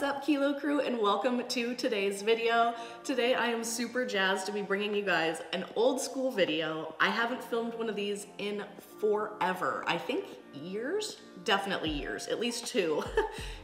up, Kilo Crew, and welcome to today's video. Today I am super jazzed to be bringing you guys an old school video. I haven't filmed one of these in forever. I think years? Definitely years, at least two.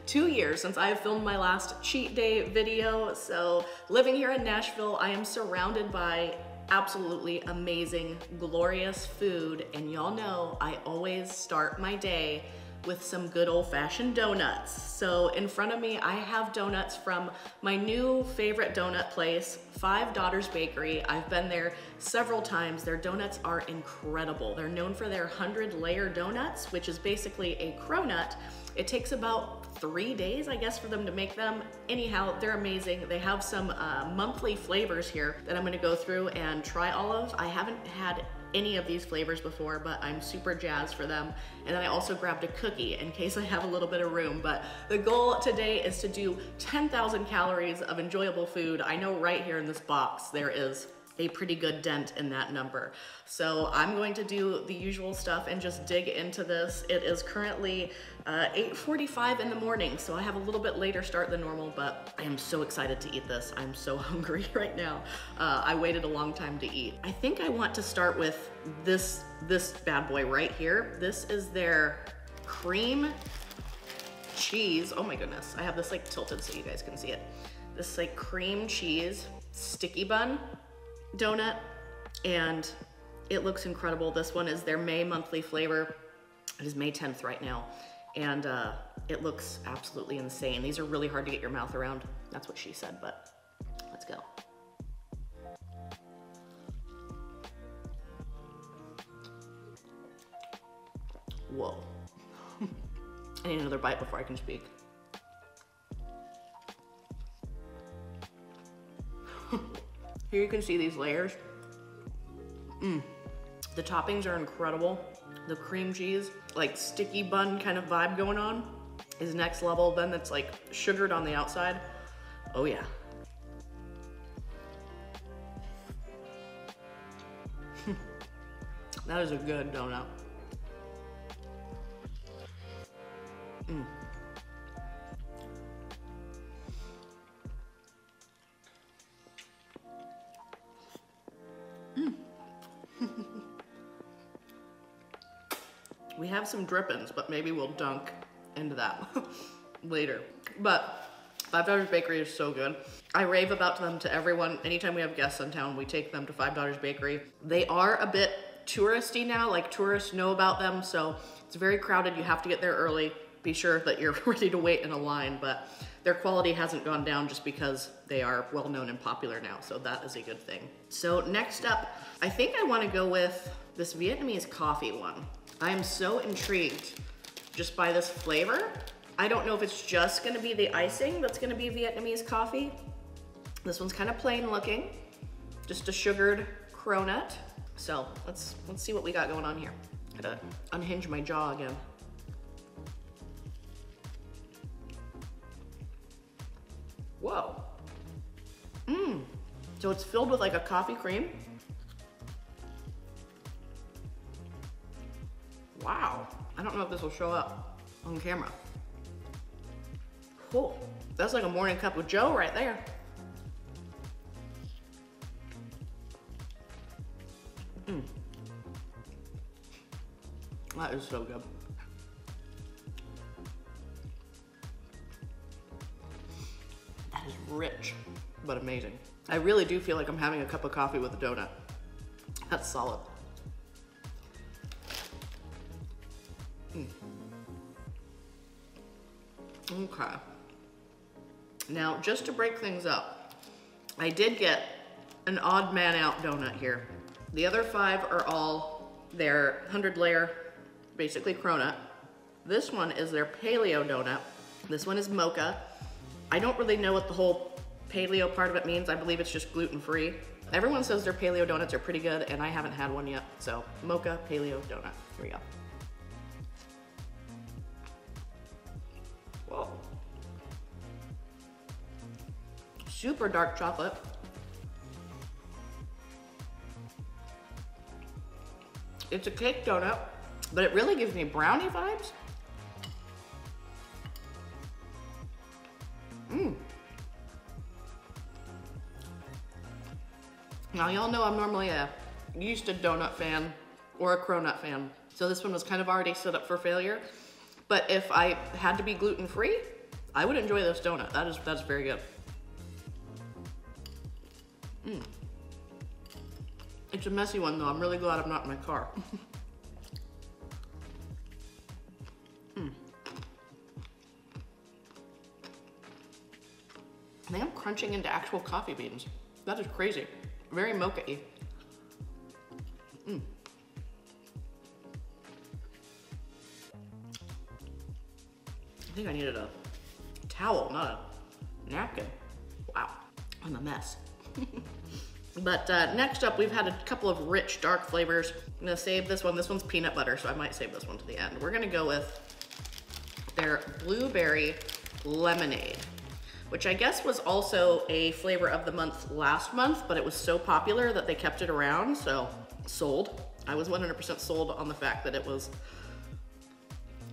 2 years since I have filmed my last cheat day video. So living here in Nashville, I am surrounded by absolutely amazing, glorious food. And y'all know I always start my day with some good old-fashioned donuts. So in front of me, I have donuts from my new favorite donut place, Five Daughters Bakery. I've been there several times. Their donuts are incredible. They're known for their 100-layer donuts, which is basically a cronut. It takes about 3 days, I guess, for them to make them. Anyhow, they're amazing. They have some monthly flavors here that I'm gonna go through and try all of. I haven't had any of these flavors before, but I'm super jazzed for them. And then I also grabbed a cookie in case I have a little bit of room. But the goal today is to do 10,000 calories of enjoyable food. I know right here in this box, there is a pretty good dent in that number. So I'm going to do the usual stuff and just dig into this. It is currently 8:45 in the morning, so I have a little bit later start than normal, but I am so excited to eat this. I'm so hungry right now. I waited a long time to eat. I think I want to start with this bad boy right here. This is their cream cheese. Oh my goodness. I have this like tilted so you guys can see it. This like cream cheese sticky bun donut, and it looks incredible. This one is their May monthly flavor. It is May 10th right now, and it looks absolutely insane. These are really hard to get your mouth around. That's what she said, but let's go. Whoa. I need another bite before I can speak. Here you can see these layers. The toppings are incredible. The cream cheese, like sticky bun kind of vibe going on is next level. Then it's like sugared on the outside. Oh yeah. That is a good donut. We have some drippings, but maybe we'll dunk into that later. But Five Daughters Bakery is so good. I rave about them to everyone. Anytime we have guests in town, we take them to Five Daughters Bakery. They are a bit touristy now, like tourists know about them, so it's very crowded. You have to get there early. Be sure that you're ready to wait in a line, but their quality hasn't gone down just because they are well known and popular now, so that is a good thing. So next up, I think I want to go with this Vietnamese coffee one. I am so intrigued just by this flavor. I don't know if it's just gonna be the icing that's gonna be Vietnamese coffee. This one's kind of plain looking, just a sugared cronut. So let's see what we got going on here. Gotta unhinge my jaw again. Whoa. So it's filled with like a coffee cream. Wow. I don't know if this will show up on camera. Cool. That's like a morning cup of joe right there. That is so good. That is rich, but amazing. I really do feel like I'm having a cup of coffee with a donut. That's solid. Okay. Now, just to break things up, I did get an odd man out donut here. The other 5 are all their 100-layer, basically cronut. This one is their paleo donut. This one is mocha. I don't really know what the whole paleo part of it means. I believe it's just gluten-free. Everyone says their paleo donuts are pretty good, and I haven't had one yet. So, mocha paleo donut. Here we go. Whoa. Super dark chocolate. It's a cake donut, but it really gives me brownie vibes. Now y'all know I'm normally a yeasted donut fan or a cronut fan. So this one was kind of already set up for failure. But if I had to be gluten-free, I would enjoy this donut. That's very good. It's a messy one though. I'm really glad I'm not in my car. I think I'm crunching into actual coffee beans. That is crazy. Very mocha-y. I think I needed a towel, not a napkin. Wow, I'm a mess. But next up, we've had a couple of rich, dark flavors. I'm gonna save this one. This one's peanut butter, so I might save this one to the end. We're gonna go with their blueberry lemonade, which I guess was also a flavor of the month last month, but it was so popular that they kept it around, so sold. I was 100% sold on the fact that it was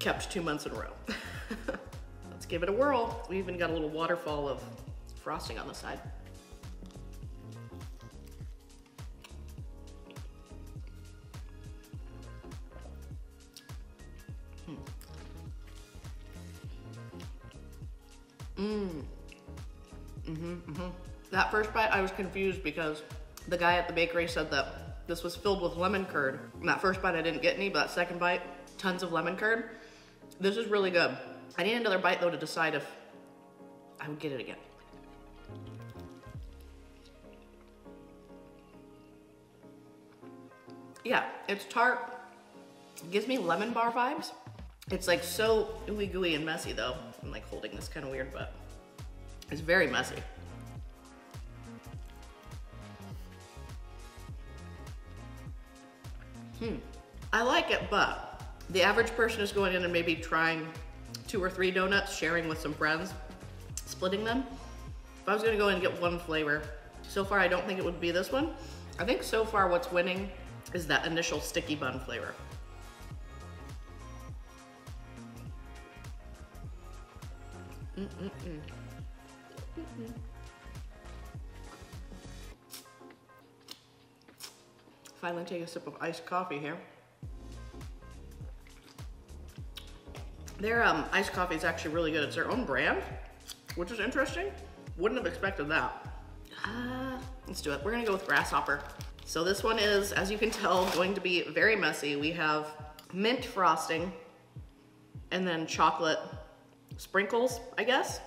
kept 2 months in a row. Let's give it a whirl. We even got a little waterfall of frosting on the side. That first bite, I was confused because the guy at the bakery said that this was filled with lemon curd. And that first bite, I didn't get any, but that second bite, tons of lemon curd. This is really good. I need another bite though to decide if I would get it again. Yeah, it's tart. It gives me lemon bar vibes. It's like so ooey gooey and messy though. I'm like holding this kind of weird, but it's very messy. I like it, but the average person is going in and maybe trying 2 or 3 donuts, sharing with some friends, splitting them. If I was gonna go in and get one flavor, so far I don't think it would be this one. I think so far what's winning is that initial sticky bun flavor. Finally take a sip of iced coffee here. Their iced coffee is actually really good. It's their own brand, which is interesting. Wouldn't have expected that. Let's do it. We're gonna go with grasshopper. So this one is, as you can tell, going to be very messy. We have mint frosting and then chocolate sprinkles, I guess.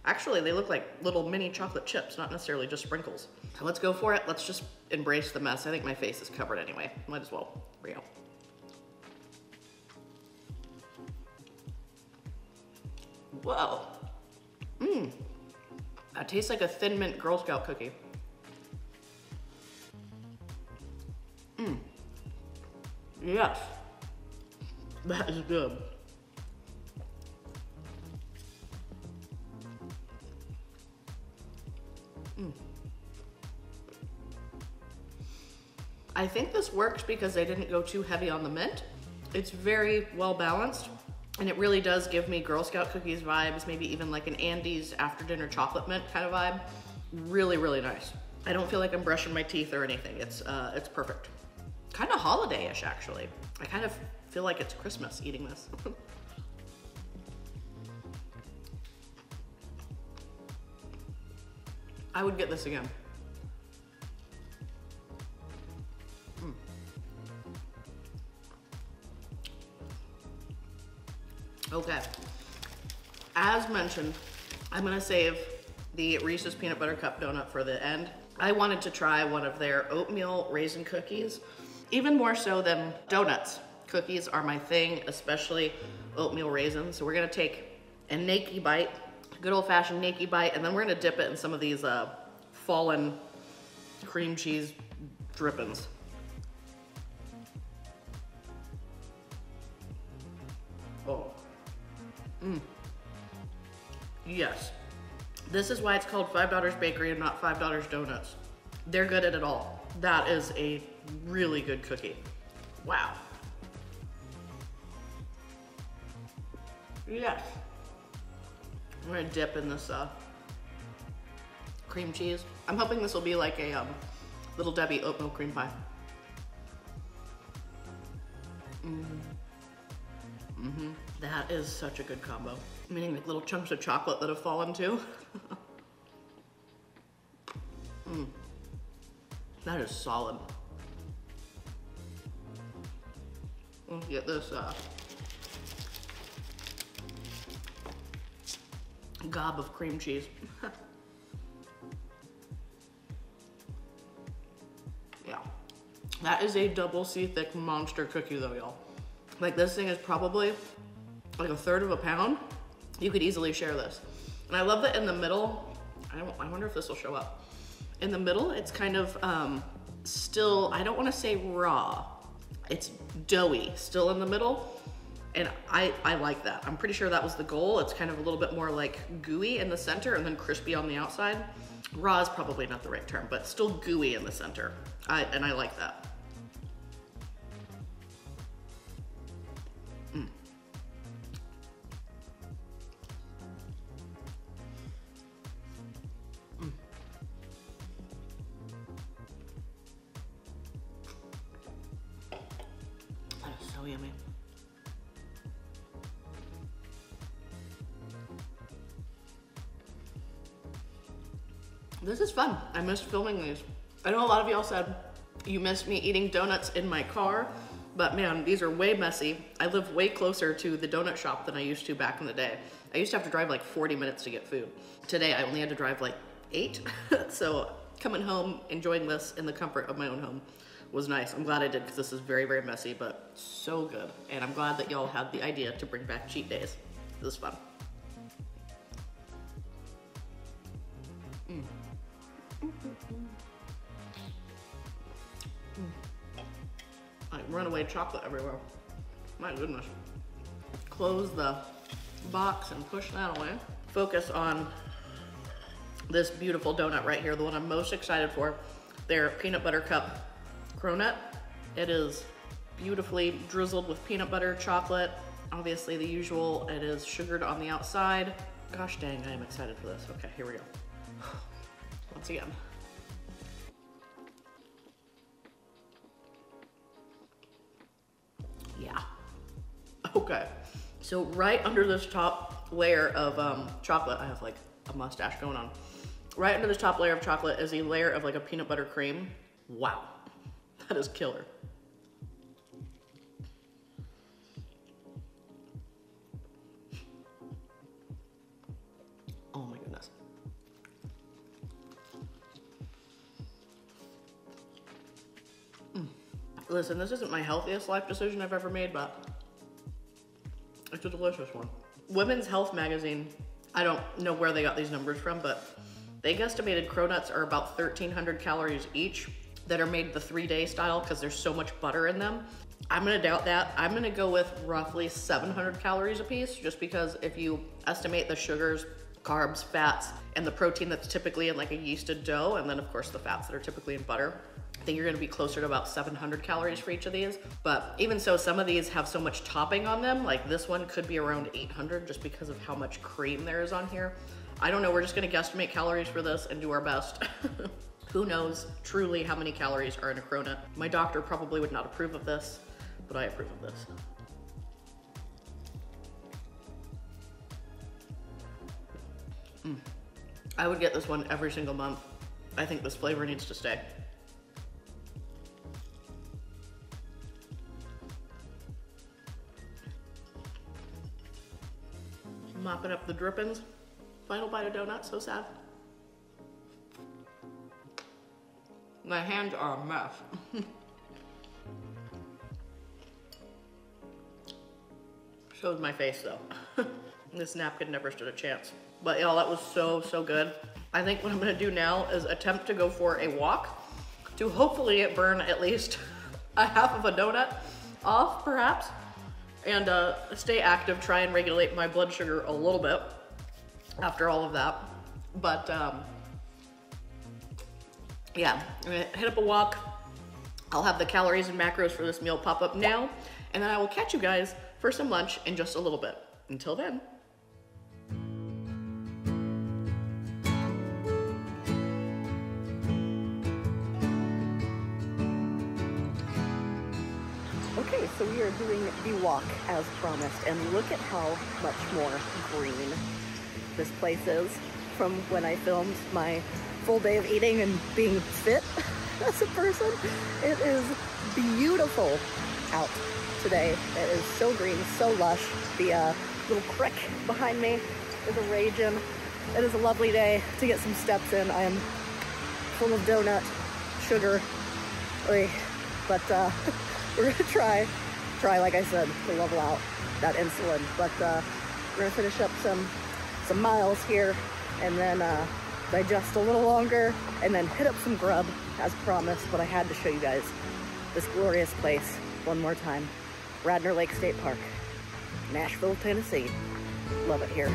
Actually, they look like little mini chocolate chips, not necessarily just sprinkles. So let's go for it. Let's just embrace the mess. I think my face is covered anyway. Might as well. Here we go. Whoa. That tastes like a Thin Mint Girl Scout cookie. Yes. That is good. I think this works because they didn't go too heavy on the mint. It's very well balanced, and it really does give me Girl Scout cookies vibes, maybe even like an Andes after dinner chocolate mint kind of vibe. Really, really nice. I don't feel like I'm brushing my teeth or anything. It's perfect. Kind of holiday-ish, actually. I kind of feel like it's Christmas eating this. I would get this again. Okay, as mentioned, I'm gonna save the Reese's Peanut Butter Cup donut for the end. I wanted to try one of their oatmeal raisin cookies, even more so than donuts. Cookies are my thing, especially oatmeal raisins. So we're gonna take a naked bite, good old fashioned naked bite, and then we're gonna dip it in some of these fallen cream cheese drippings. Oh. Yes. This is why it's called $5 Bakery and not $5 Donuts. They're good at it all. That is a really good cookie. Wow. Yes. I'm gonna dip in this cream cheese. I'm hoping this will be like a Little Debbie oatmeal cream pie. That is such a good combo. Meaning like little chunks of chocolate that have fallen too. That is solid. Let's get this gob of cream cheese. Yeah, that is a double C thick monster cookie though, y'all. Like this thing is probably like a third of a pound. You could easily share this. And I love that in the middle, I wonder if this will show up. In the middle, it's kind of still, I don't want to say raw. It's doughy still in the middle. And I like that. I'm pretty sure that was the goal. It's kind of a little bit more like gooey in the center and then crispy on the outside. Raw is probably not the right term, but still gooey in the center. And I like that. That is so yummy. This is fun. I missed filming these. I know a lot of y'all said you missed me eating donuts in my car, but man, these are way messy. I live way closer to the donut shop than I used to back in the day. I used to have to drive like 40 minutes to get food. Today, I only had to drive like 8. So coming home, enjoying this in the comfort of my own home was nice. I'm glad I did because this is very, very messy, but so good. And I'm glad that y'all had the idea to bring back cheat days. It was fun. Like runaway chocolate everywhere. My goodness. Close the box and push that away. Focus on this beautiful donut right here, the one I'm most excited for. Their peanut butter cup cronut. It is beautifully drizzled with peanut butter, chocolate. Obviously the usual, it is sugared on the outside. Gosh dang, I am excited for this. Okay, here we go. Once again. Yeah. Okay. So right under this top layer of chocolate, I have like a mustache going on. Right under this top layer of chocolate is a layer of like a peanut butter cream. Wow. That is killer. Oh my goodness. Listen, this isn't my healthiest life decision I've ever made, but it's a delicious one. Women's Health magazine, I don't know where they got these numbers from, but they guesstimated cronuts are about 1,300 calories each that are made the 3-day style because there's so much butter in them. I'm gonna doubt that. I'm gonna go with roughly 700 calories a piece, just because if you estimate the sugars, carbs, fats, and the protein that's typically in like a yeasted dough, and then of course the fats that are typically in butter, I think you're gonna be closer to about 700 calories for each of these. But even so, some of these have so much topping on them, like this one could be around 800 just because of how much cream there is on here. I don't know, we're just gonna guesstimate calories for this and do our best. Who knows truly how many calories are in a cronut? My doctor probably would not approve of this, but I approve of this. I would get this one every single month. I think this flavor needs to stay. Mopping up the drippings. Final bite of donut, so sad. My hands are a mess. Shows my face though. This napkin never stood a chance. But y'all, that was so, so good. I think what I'm gonna do now is attempt to go for a walk to hopefully burn at least a half of a donut off, perhaps, and stay active, try and regulate my blood sugar a little bit after all of that. But yeah, I'm gonna hit up a walk. I'll have the calories and macros for this meal pop up now, and then I will catch you guys for some lunch in just a little bit. Until then. Okay, so we are doing the walk as promised, and look at how much more green this place is from when I filmed my full day of eating and being fit as a person. It is beautiful out today. It is so green, so lush. The little creek behind me is a raging. It is a lovely day to get some steps in. I am full of donut, sugar, but we're gonna try, like I said, to level out that insulin. But we're gonna finish up some miles here, and then digest a little longer, and then hit up some grub as promised. But I had to show you guys this glorious place one more time. Radnor Lake State Park, Nashville, Tennessee. Love it here.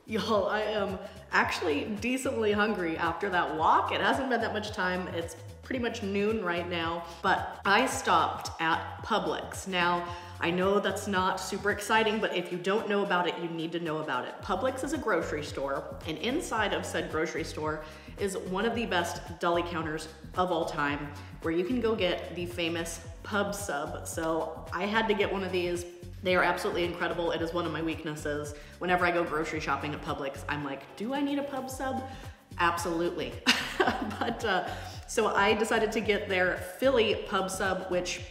Y'all, I am actually decently hungry after that walk. It hasn't been that much time. It's pretty much noon right now, but I stopped at Publix. Now, I know that's not super exciting, but if you don't know about it, you need to know about it. Publix is a grocery store, and inside of said grocery store is one of the best deli counters of all time, where you can go get the famous Pub Sub. So I had to get one of these. They are absolutely incredible. It is one of my weaknesses. Whenever I go grocery shopping at Publix, I'm like, do I need a Pub Sub? Absolutely. But so I decided to get their Philly Pub Sub, which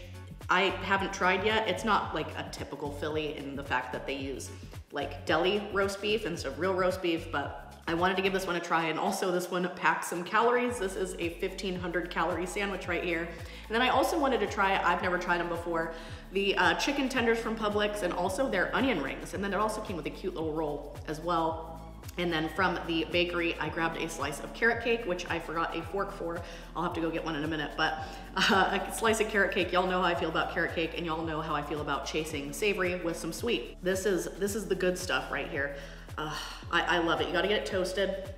I haven't tried yet. It's not like a typical Philly in the fact that they use like deli roast beef instead of real roast beef, but I wanted to give this one a try. And also this one packs some calories. This is a 1,500 calorie sandwich right here. And then I also wanted to try, I've never tried them before, the chicken tenders from Publix, and also their onion rings. And then it also came with a cute little roll as well. And then from the bakery, I grabbed a slice of carrot cake, which I forgot a fork for. I'll have to go get one in a minute, but a slice of carrot cake. Y'all know how I feel about carrot cake, and y'all know how I feel about chasing savory with some sweet. This is the good stuff right here. I love it. You gotta get it toasted.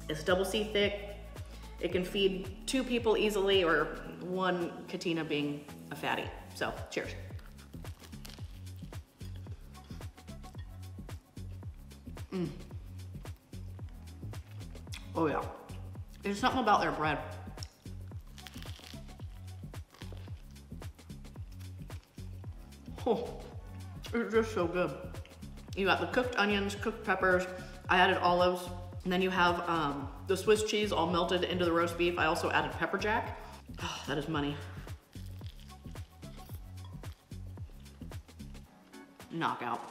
It's double C thick. It can feed 2 people easily, or 1 Katina being a fatty. So, cheers. Oh yeah. There's something about their bread. Oh, it's just so good. You got the cooked onions, cooked peppers. I added olives. And then you have the Swiss cheese all melted into the roast beef. I also added pepper jack. Oh, that is money. Knockout.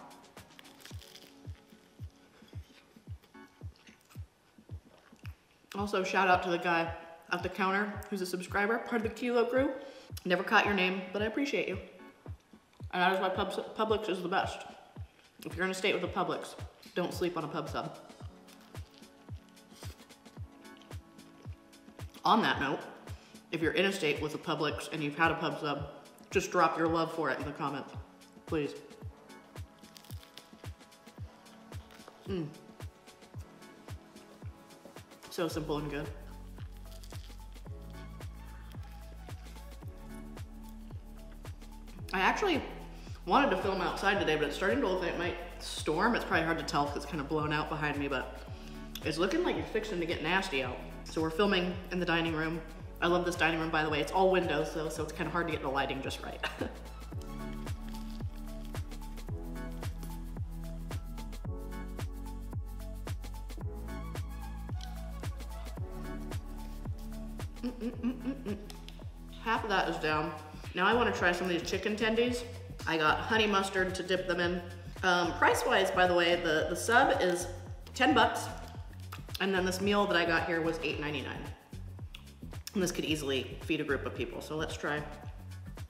Also, shout out to the guy at the counter who's a subscriber, part of the Kilo crew. Never caught your name, but I appreciate you. And that is why Publix is the best. If you're in a state with a Publix, don't sleep on a Pub Sub. On that note, if you're in a state with a Publix and you've had a Pub Sub, just drop your love for it in the comments, please. So simple and good. I actually wanted to film outside today, but it's starting to look like it might storm. It's probably hard to tell because it's kind of blown out behind me, but it's looking like it's fixing to get nasty out. So we're filming in the dining room. I love this dining room, by the way. It's all windows though, so it's kind of hard to get the lighting just right. Half of that is down. Now I want to try some of these chicken tendies. I got honey mustard to dip them in. Price-wise, by the way, the sub is 10 bucks. And then this meal that I got here was $8.99. And this could easily feed a group of people. So let's try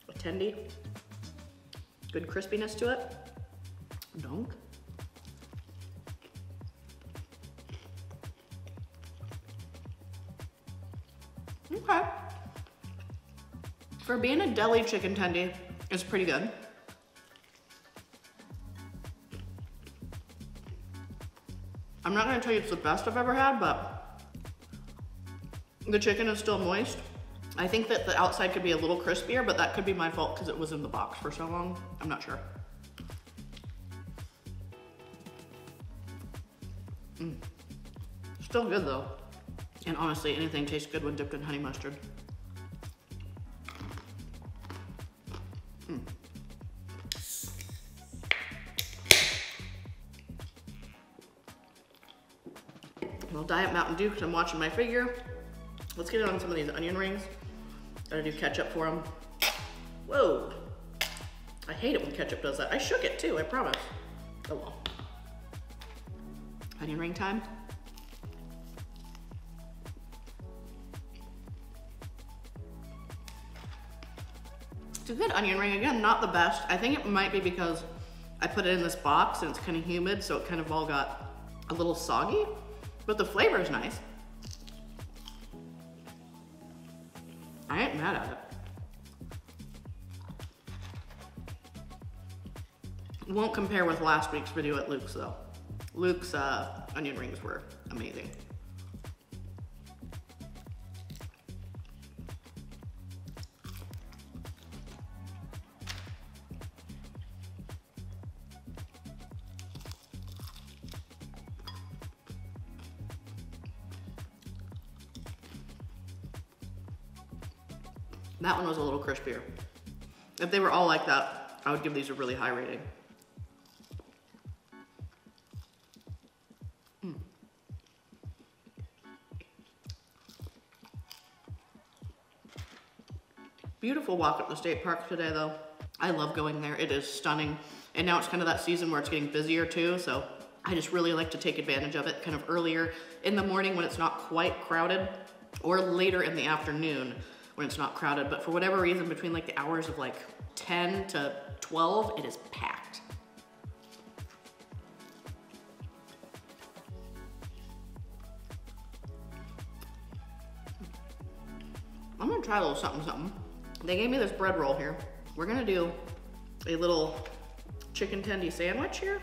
a tendy. Good crispiness to it. Donk. Okay. For being a deli chicken tendy, it's pretty good. I'm not gonna tell you it's the best I've ever had, but the chicken is still moist. I think that the outside could be a little crispier, but that could be my fault because it was in the box for so long. I'm not sure. Still good though. And honestly, anything tastes good when dipped in honey mustard. Well, Diet Mountain Dew, because I'm watching my figure. Let's get it on some of these onion rings. Gotta do ketchup for them. Whoa. I hate it when ketchup does that. I shook it too, I promise. Oh well. Onion ring time. It's a good onion ring. Again, not the best. I think it might be because I put it in this box and it's kind of humid, so it kind of all got a little soggy, but the flavor is nice. I ain't mad at it. Won't compare with last week's video at Luke's though. Luke's onion rings were amazing. That one was a little crispier. If they were all like that, I would give these a really high rating. Beautiful walk up the state park today though. I love going there, it is stunning. And now it's kind of that season where it's getting busier too, so I just really like to take advantage of it kind of earlier in the morning when it's not quite crowded, or later in the afternoon when it's not crowded. But for whatever reason, between like the hours of like 10 to 12, it is packed. I'm gonna try a little something something. They gave me this bread roll here. We're gonna do a little chicken tendy sandwich here.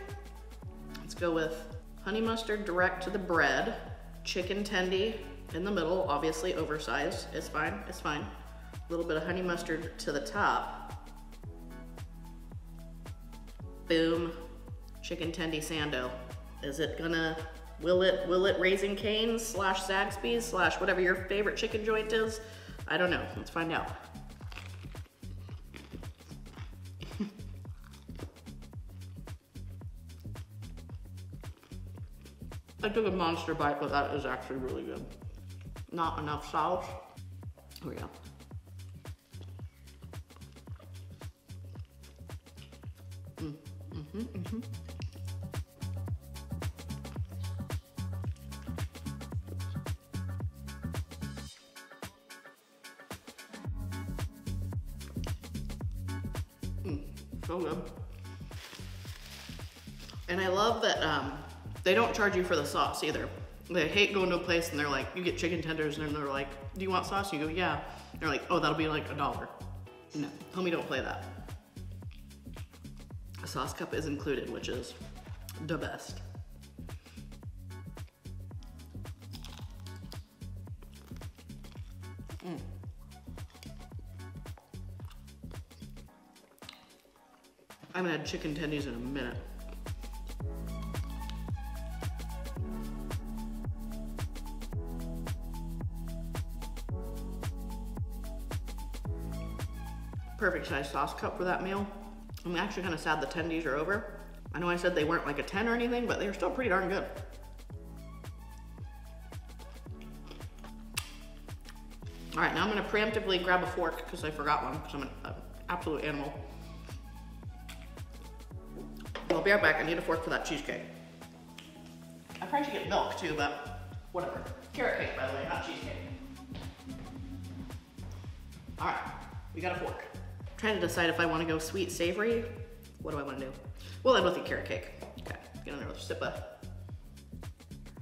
Let's go with honey mustard direct to the bread, chicken tendy in the middle, obviously oversized. It's fine, it's fine. A little bit of honey mustard to the top. Boom, chicken tendy sando. Is it gonna, will it Raising Cane's slash Zaxby's slash whatever your favorite chicken joint is? I don't know, let's find out. I took a monster bite, but that is actually really good. Not enough sauce. Here we go. So good. And I love that they don't charge you for the sauce either. They hate going to a place and they're like, you get chicken tenders and then they're like, do you want sauce? You go, yeah. And they're like, oh, that'll be like $1. No, homie, don't play that. A sauce cup is included, which is the best. I'm gonna add chicken tendies in a minute. Perfect size sauce cup for that meal. I'm actually kind of sad the tendies are over. I know I said they weren't like a 10 or anything, but they were still pretty darn good. All right, now I'm gonna preemptively grab a fork because I forgot one because I'm an absolute animal. I'll be right back. I need a fork for that cheesecake. I probably should get milk too, but whatever. Carrot cake, by the way, not cheesecake. All right, we got a fork. I'm trying to decide if I want to go sweet, savory. What do I want to do? We'll end with the carrot cake. Okay, get another sip of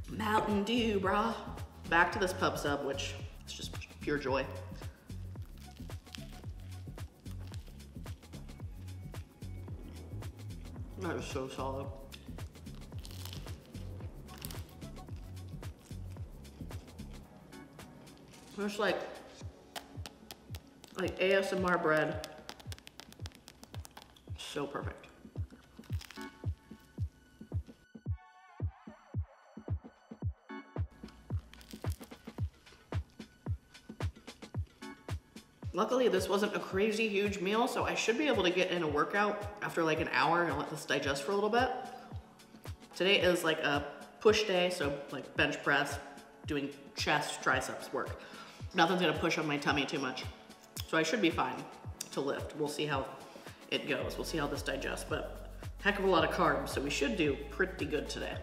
Mountain Dew, brah. Back to this pub sub, which is just pure joy. That is so solid. It's like ASMR bread. So perfect. Luckily, this wasn't a crazy huge meal, so I should be able to get in a workout after like an hour and let this digest for a little bit. Today is like a push day, so like bench press, doing chest, triceps work. Nothing's gonna push on my tummy too much. So I should be fine to lift. We'll see how it goes. We'll see how this digests, but heck of a lot of carbs, so we should do pretty good today.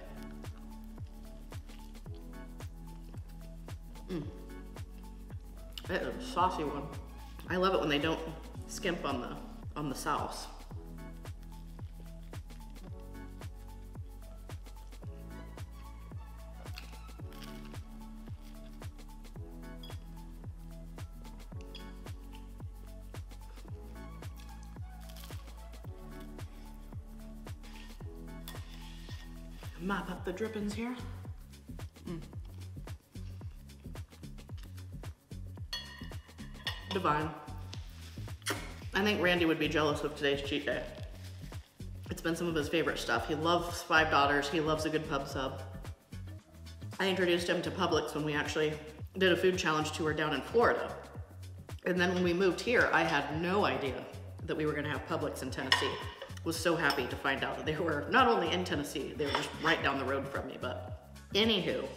That is a saucy one. I love it when they don't skimp on the sauce. Mop up the drippings here. Divine. I think Randy would be jealous of today's cheat day. It's been some of his favorite stuff. He loves 5 Daughters. He loves a good pub sub. I introduced him to Publix when we actually did a food challenge tour down in Florida. And then when we moved here, I had no idea that we were gonna have Publix in Tennessee. Was so happy to find out that they were not only in Tennessee, they were just right down the road from me. But anywho,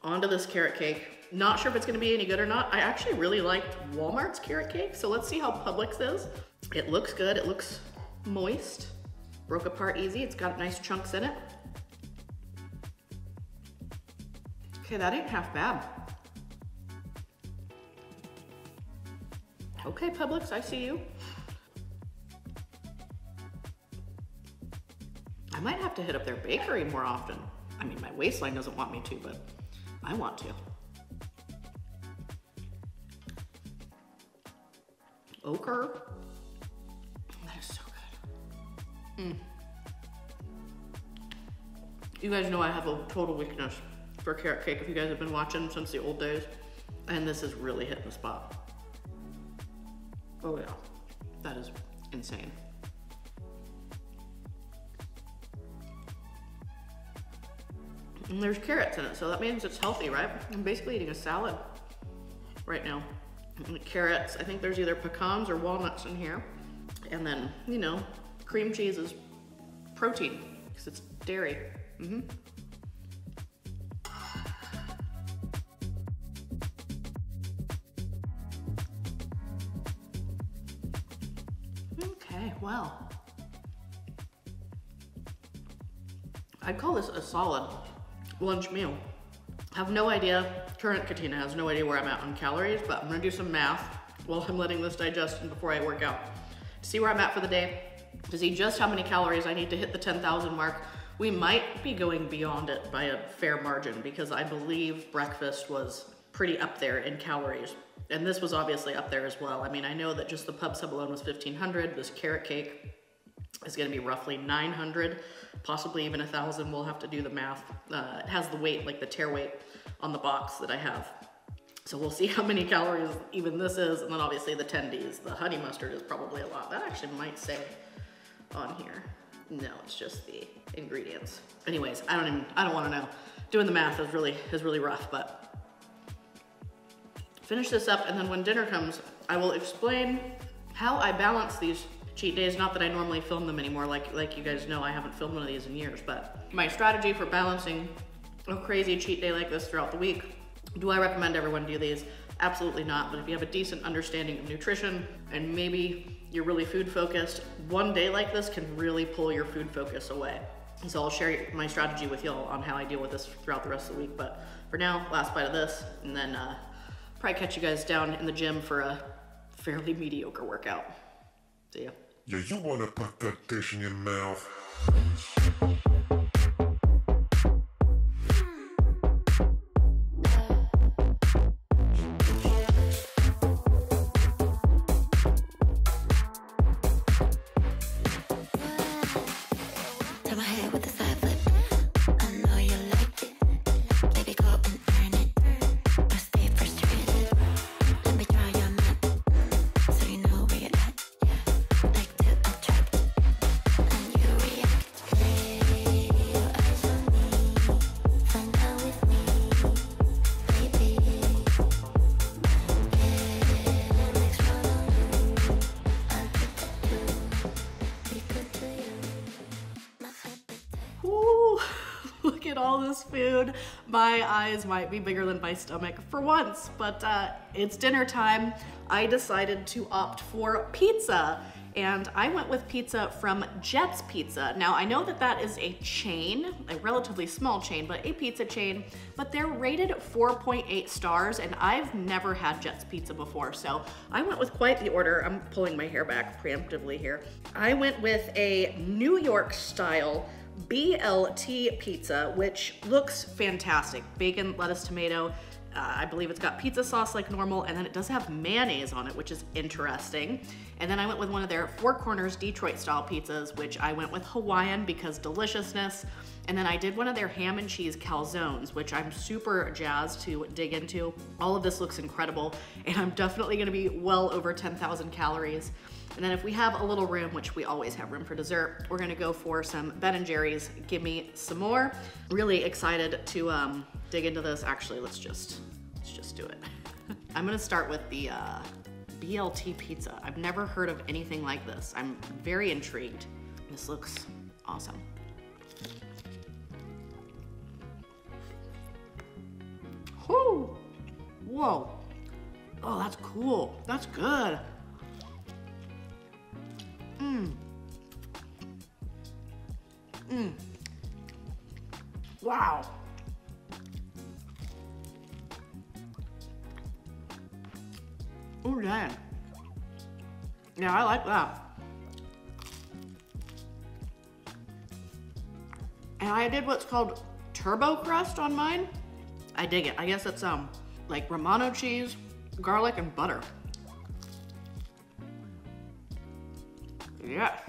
onto this carrot cake. Not sure if it's gonna be any good or not. I actually really liked Walmart's carrot cake, so let's see how Publix is. It looks good, it looks moist. Broke apart easy, it's got nice chunks in it. Okay, that ain't half bad. Okay, Publix, I see you. I might have to hit up their bakery more often. I mean, my waistline doesn't want me to, but I want to. Ochre. That is so good. You guys know I have a total weakness for carrot cake if you guys have been watching since the old days. And this is really hitting the spot. Oh yeah, that is insane. And there's carrots in it, so that means it's healthy, right? I'm basically eating a salad right now. And the carrots, I think there's either pecans or walnuts in here. And then, you know, cream cheese is protein, because it's dairy. Okay, well. I'd call this a solid lunch meal. I have no idea, current Katina has no idea where I'm at on calories, but I'm gonna do some math while I'm letting this digest and before I work out. To see where I'm at for the day, to see just how many calories I need to hit the 10,000 mark. We might be going beyond it by a fair margin because I believe breakfast was pretty up there in calories. And this was obviously up there as well. I mean, I know that just the pub sub alone was 1,500. This carrot cake is gonna be roughly 900, possibly even 1,000. We'll have to do the math. It has the weight, like the tear weight on the box that I have. So we'll see how many calories even this is. And then obviously the tendies. The honey mustard is probably a lot. That actually might say on here. No, it's just the ingredients. Anyways, I don't wanna know. Doing the math is really rough, but finish this up, and then when dinner comes, I will explain how I balance these cheat days. Not that I normally film them anymore, like you guys know, I haven't filmed one of these in years, but my strategy for balancing a crazy cheat day like this throughout the week. Do I recommend everyone do these? Absolutely not, but if you have a decent understanding of nutrition and maybe you're really food focused, one day like this can really pull your food focus away. So I'll share my strategy with y'all on how I deal with this throughout the rest of the week, but for now, last bite of this, and then probably catch you guys down in the gym for a fairly mediocre workout. See ya. Yeah, you wanna put that dish in your mouth. at all this food. My eyes might be bigger than my stomach for once, but it's dinner time. I decided to opt for pizza, and I went with pizza from Jet's Pizza. Now, I know that that is a chain, a relatively small chain, but a pizza chain, but they're rated 4.8 stars, and I've never had Jet's Pizza before, so I went with quite the order. I'm pulling my hair back preemptively here. I went with a New York style BLT pizza, which looks fantastic. Bacon, lettuce, tomato. I believe it's got pizza sauce like normal, and then it does have mayonnaise on it, which is interesting. And then I went with one of their Four Corners Detroit style pizzas, which I went with Hawaiian because deliciousness. And then I did one of their ham and cheese calzones, which I'm super jazzed to dig into. All of this looks incredible, and I'm definitely gonna be well over 10,000 calories. And then if we have a little room, which we always have room for dessert, we're gonna go for some Ben & Jerry's Give Me Some More. Really excited to dig into this. Actually, let's just do it. I'm gonna start with the BLT pizza. I've never heard of anything like this. I'm very intrigued. This looks awesome. Whoo! Whoa. Oh, that's cool. That's good. Wow. Oh, dang. Yeah, I like that. And I did what's called turbo crust on mine. I dig it. I guess it's like Romano cheese, garlic, and butter. Yes.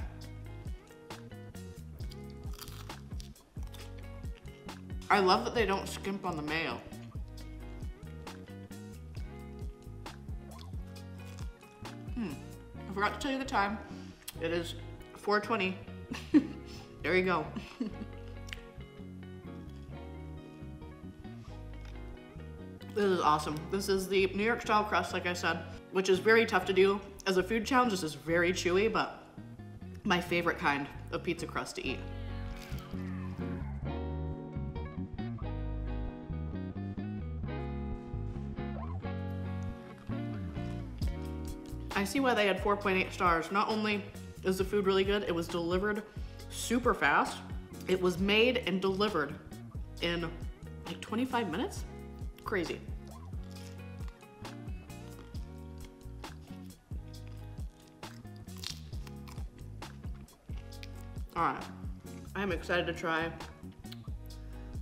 I love that they don't skimp on the mayo. I forgot to tell you the time. It is 4:20. There you go. This is awesome. This is the New York style crust, like I said, which is very tough to do. As a food challenge, this is very chewy, but my favorite kind of pizza crust to eat. I see why they had 4.8 stars. Not only is the food really good, it was delivered super fast. It was made and delivered in like 25 minutes. Crazy. All right, I'm excited to try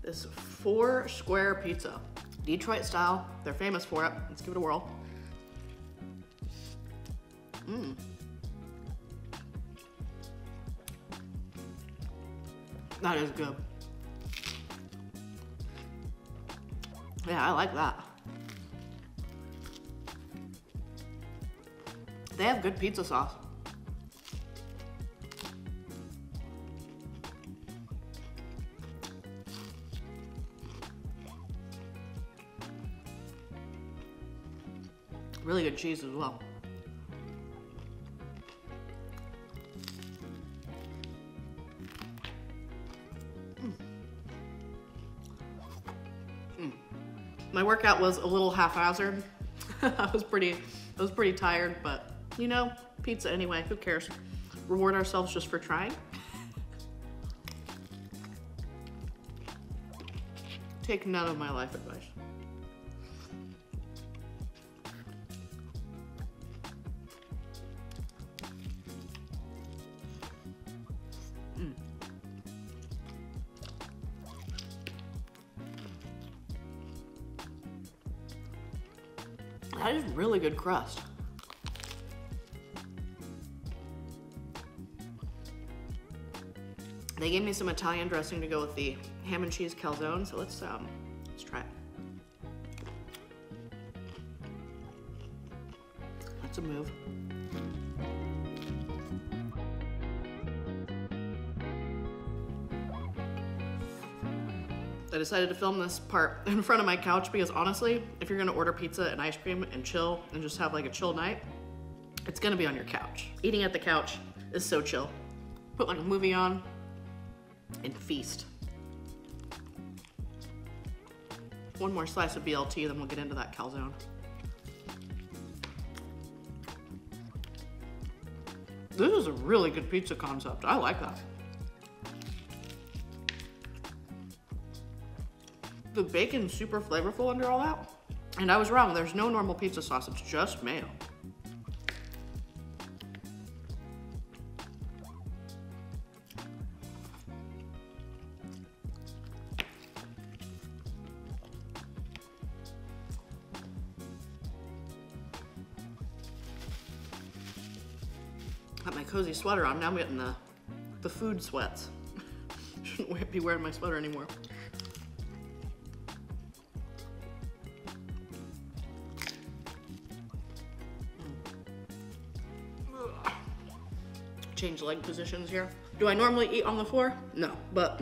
this 4 square pizza. Detroit style, they're famous for it. Let's give it a whirl. That is good. Yeah, I like that. They have good pizza sauce. Really good cheese as well. My workout was a little haphazard. I was pretty tired, but you know, pizza anyway, who cares? Reward ourselves just for trying. Take none of my life advice. That is really good crust. They gave me some Italian dressing to go with the ham and cheese calzone, so let's try it. That's a move. I decided to film this part in front of my couch because honestly, if you're gonna order pizza and ice cream and chill and just have like a chill night, it's gonna be on your couch. Eating at the couch is so chill. Put like a movie on and feast. One more slice of BLT, then we'll get into that calzone. This is a really good pizza concept. I like that. The bacon's super flavorful under all that. And I was wrong, there's no normal pizza sauce, it's just mayo. Got my cozy sweater on, now I'm getting the food sweats. Shouldn't be wearing my sweater anymore. Change leg positions here. Do I normally eat on the floor? No, but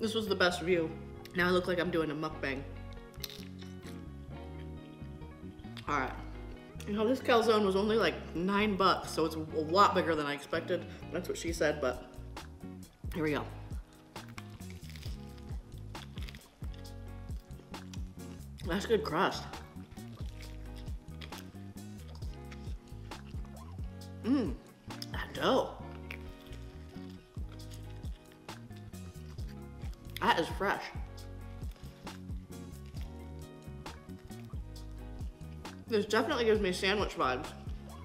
this was the best view. Now I look like I'm doing a mukbang. All right. You know, this calzone was only like $9, so it's a lot bigger than I expected. That's what she said, but here we go. That's good crust. That dough. That is fresh. This definitely gives me sandwich vibes.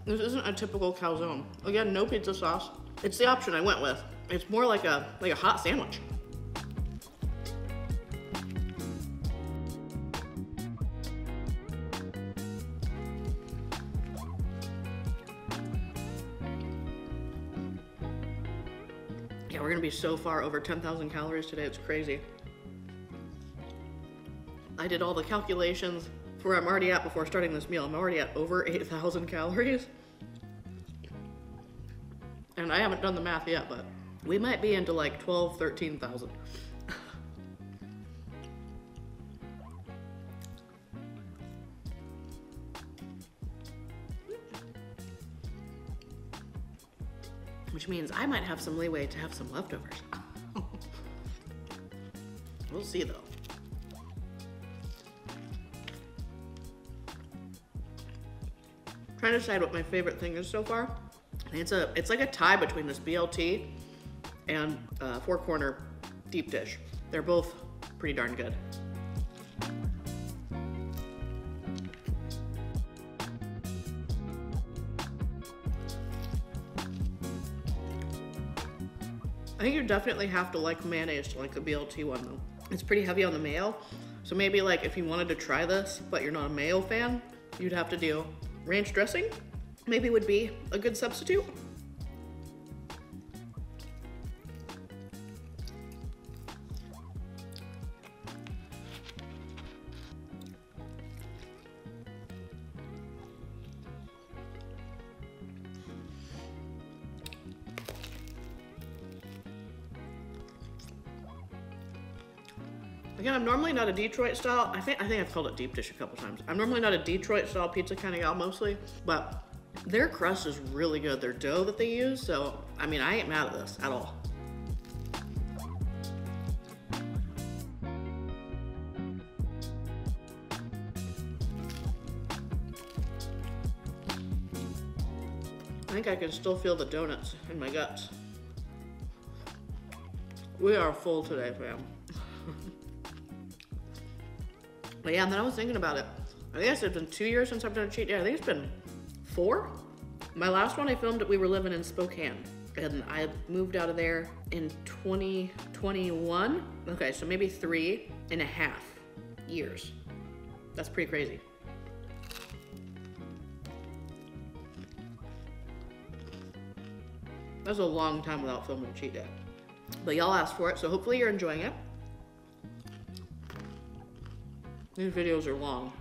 This isn't a typical calzone. Again, no pizza sauce. It's the option I went with. It's more like a hot sandwich. Yeah, we're gonna be so far over 10,000 calories today, it's crazy. I did all the calculations for where I'm already at before starting this meal. I'm already at over 8,000 calories. And I haven't done the math yet, but we might be into like 12, 13,000. Which means I might have some leeway to have some leftovers. We'll see though. Trying to decide what my favorite thing is so far. It's like a tie between this BLT and Four Corner deep dish. They're both pretty darn good. I think you definitely have to like mayonnaise to like the BLT one though. It's pretty heavy on the mayo. So maybe like if you wanted to try this, but you're not a mayo fan, you'd have to do ranch dressing. Maybe would be a good substitute. Again, I'm normally not a Detroit style. I think I've called it deep dish a couple times. I'm normally not a Detroit style pizza kind of gal mostly, but their crust is really good. Their dough that they use, so I mean, I ain't mad at this at all. I think I can still feel the donuts in my guts. We are full today, fam. But yeah, and then I was thinking about it. I guess it's been 2 years since I've done a cheat day. I think it's been 4. My last one I filmed we were living in Spokane, and I moved out of there in 2021. Okay, so maybe 3.5 years. That's pretty crazy. That's a long time without filming a cheat day. But y'all asked for it, so hopefully you're enjoying it. These videos are long.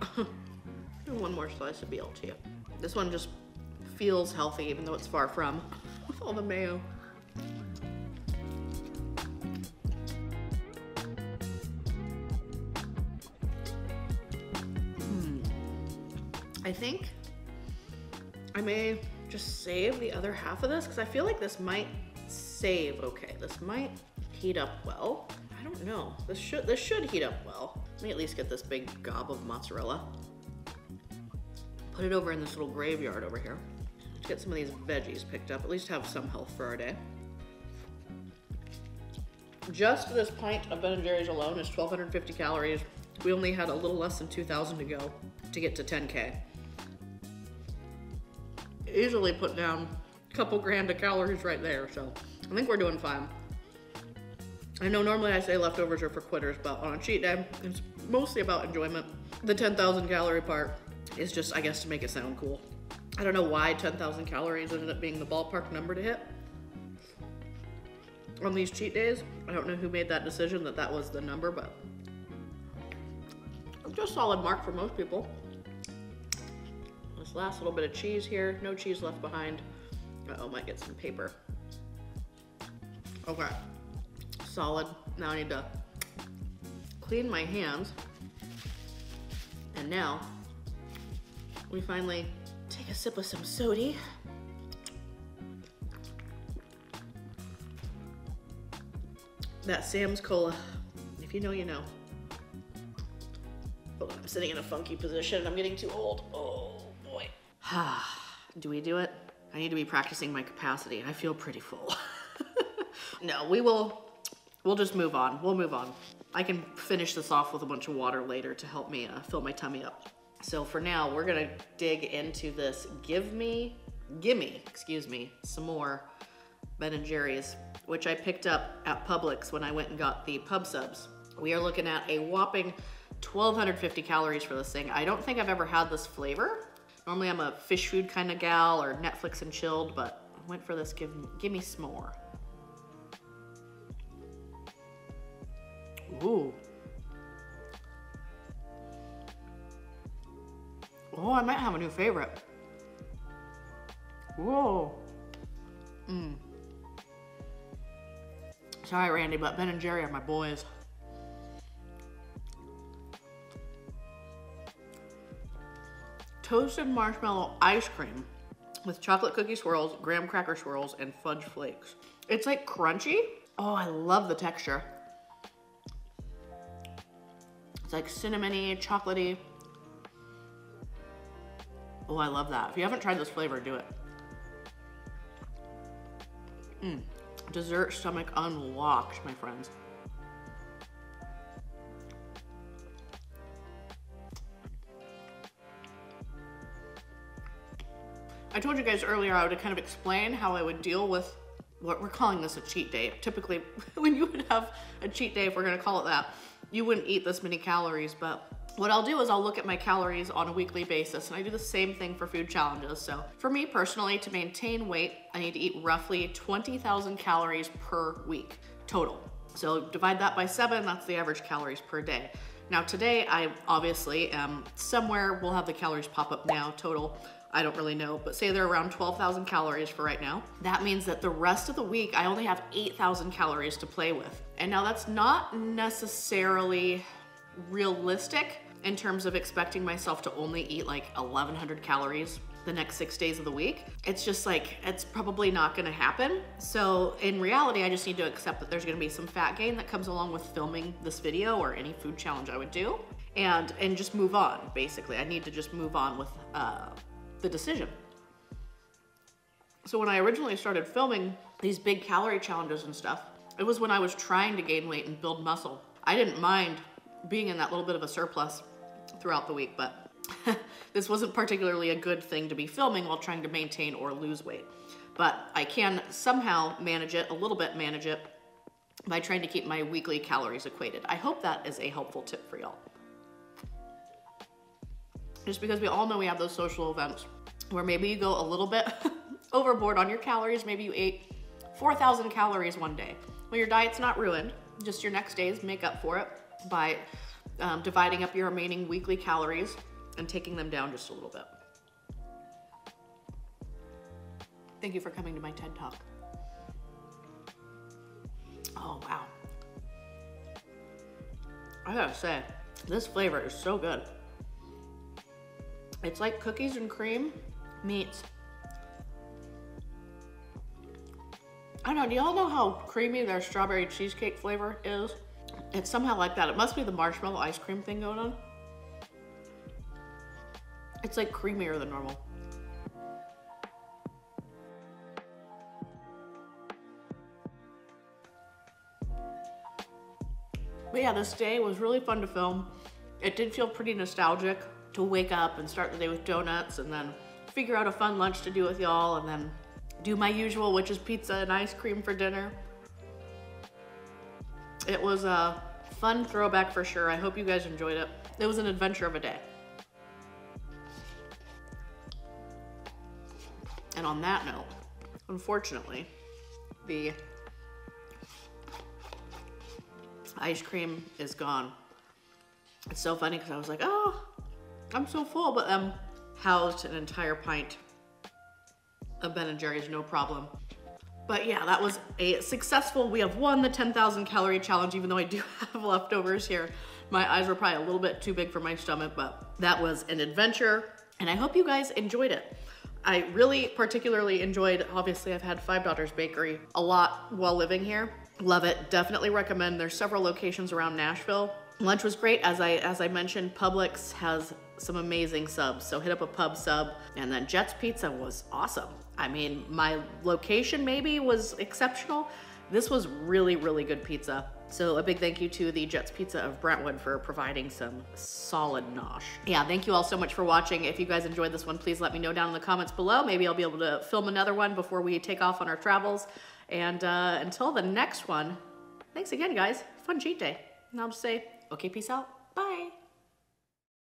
And one more slice of BLT. This one just feels healthy, even though it's far from, with all the mayo. I think I may just save the other half of this, because I feel like this might save okay. This might heat up well. I don't know. This should heat up well. Let me at least get this big gob of mozzarella. Put it over in this little graveyard over here. Let's get some of these veggies picked up. At least have some health for our day. Just this pint of Ben & Jerry's alone is 1,250 calories. We only had a little less than 2,000 to go to get to 10K. Easily put down a couple grand of calories right there, so I think we're doing fine. I know normally I say leftovers are for quitters, but on a cheat day, it's mostly about enjoyment. The 10,000 calorie part is just, I guess, to make it sound cool. I don't know why 10,000 calories ended up being the ballpark number to hit on these cheat days. I don't know who made that decision that was the number, but just a solid mark for most people. This last little bit of cheese here, no cheese left behind. Uh-oh, might get some paper. Okay, solid. Now I need to clean my hands. And now we finally take a sip of some soda. That Sam's Cola, if you know, you know. Hold on, I'm sitting in a funky position. I'm getting too old. Oh boy. Do we do it? I need to be practicing my capacity. I feel pretty full. No, we'll just move on. We'll move on. I can finish this off with a bunch of water later to help me fill my tummy up. So for now, we're gonna dig into this gimme, excuse me, some more Ben & Jerry's, which I picked up at Publix when I went and got the pub subs. We are looking at a whopping 1,250 calories for this thing. I don't think I've ever had this flavor. Normally I'm a fish food kind of gal or Netflix and chilled, but I went for this gimme s'more. Ooh. Oh, I might have a new favorite. Whoa. Sorry, Randy, but Ben & Jerry are my boys. Toasted marshmallow ice cream with chocolate cookie swirls, graham cracker swirls, and fudge flakes. It's like crunchy. Oh, I love the texture. It's like cinnamony, chocolatey. Oh, I love that. If you haven't tried this flavor, do it. Dessert stomach unlocked, my friends. I told you guys earlier I would kind of explain how I would deal with what we're calling this a cheat day. Typically, when you would have a cheat day, if we're gonna call it that, you wouldn't eat this many calories, but what I'll do is I'll look at my calories on a weekly basis, and I do the same thing for food challenges. So for me personally, to maintain weight, I need to eat roughly 20,000 calories per week total. So divide that by 7, that's the average calories per day. Now today, I obviously am somewhere, we'll have the calories pop up now total. I don't really know, but say they're around 12,000 calories for right now. That means that the rest of the week, I only have 8,000 calories to play with. And now that's not necessarily realistic in terms of expecting myself to only eat like 1,100 calories the next 6 days of the week. It's just like, it's probably not gonna happen. So in reality, I just need to accept that there's gonna be some fat gain that comes along with filming this video or any food challenge I would do, and just move on, basically. I need to just move on with the decision. So when I originally started filming these big calorie challenges and stuff, it was when I was trying to gain weight and build muscle. I didn't mind being in that little bit of a surplus throughout the week, but this wasn't particularly a good thing to be filming while trying to maintain or lose weight. But I can somehow manage it, a little bit manage it, by trying to keep my weekly calories equated. I hope that is a helpful tip for y'all. Just because we all know we have those social events where maybe you go a little bit overboard on your calories. Maybe you ate 4,000 calories one day. Well, your diet's not ruined. Just your next days make up for it by dividing up your remaining weekly calories and taking them down just a little bit. Thank you for coming to my TED Talk. Oh, wow. I gotta say, this flavor is so good. It's like cookies and cream meets, I don't know, do y'all know how creamy their strawberry cheesecake flavor is? It's somehow like that. It must be the marshmallow ice cream thing going on. It's like creamier than normal. But yeah, this day was really fun to film. It did feel pretty nostalgic to wake up and start the day with donuts and then figure out a fun lunch to do with y'all and then do my usual, which is pizza and ice cream for dinner. It was a fun throwback for sure. I hope you guys enjoyed it. It was an adventure of a day. And on that note, unfortunately, the ice cream is gone. It's so funny because I was like, oh, I'm so full, but housed an entire pint of Ben & Jerry's, no problem. But yeah, that was a successful, we have won the 10,000 calorie challenge, even though I do have leftovers here. My eyes were probably a little bit too big for my stomach, but that was an adventure, and I hope you guys enjoyed it. I really particularly enjoyed, obviously I've had Five Daughters Bakery a lot while living here. Love it, definitely recommend. There's several locations around Nashville. Lunch was great, as I mentioned, Publix has some amazing subs, so hit up a pub sub. And then Jet's Pizza was awesome. I mean, my location maybe was exceptional. This was really, really good pizza. So a big thank you to the Jet's Pizza of Brentwood for providing some solid nosh. Yeah, thank you all so much for watching. If you guys enjoyed this one, please let me know down in the comments below. Maybe I'll be able to film another one before we take off on our travels. And until the next one, thanks again, guys. Fun cheat day. And I'll just say, okay, peace out. Bye.